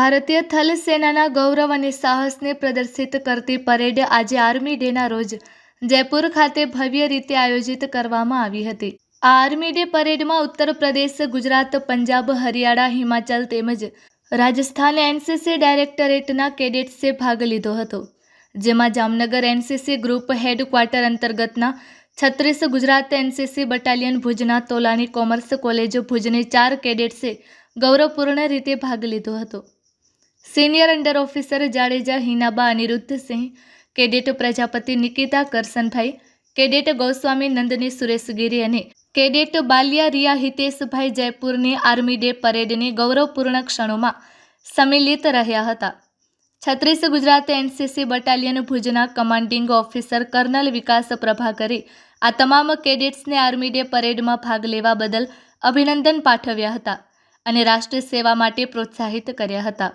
ભારતીય થલ સેનાના ગૌરવ અને સાહસને પ્રદર્શિત કરતી પરેડ આજે આર્મી ડેના રોજ જયપુર ખાતે ભવ્ય રીતે આયોજિત કરવામાં આવી હતી। આ આર્મી ડે પરેડમાં ઉત્તર પ્રદેશ, ગુજરાત, પંજાબ, હરિયાણા, હિમાચલ તેમજ રાજસ્થાન એનસીસી ડાયરેક્ટરેટના કેડેટ્સે ભાગ લીધો હતો, જેમાં જામનગર એનસીસી ગ્રુપ હેડક્વાર્ટર અંતર્ગતના 36 ગુજરાત એનસીસી બટાલિયન ભુજના તોલાણી કોમર્સ કોલેજ ભુજની 4 કેડેટ્સે ગૌરવપૂર્ણ રીતે ભાગ લીધો હતો। Senior under officer Jadeja Hinaba Anirudhsinh, cadet Prajapati Nikita Karsanbhai, cadet Goswami Nandini Sureshgiri અને કેડેટ બાલિયા રિયા હિતેશભાઈ જયપુરની આર્મી ડે પરેડની ગૌરવપૂર્ણ ક્ષણોમાં સંમિલિત રહ્યા હતા। 36 ગુજરાત એનસીસી બટાલિયન ભુજના કમાન્ડિંગ ઓફિસર કર્નલ વિકાસ પ્રભાકરે આ તમામ કેડેટ્સને આર્મી ડે પરેડમાં ભાગ લેવા બદલ અભિનંદન પાઠવ્યા હતા અને રાષ્ટ્ર સેવા માટે પ્રોત્સાહિત કર્યા હતા।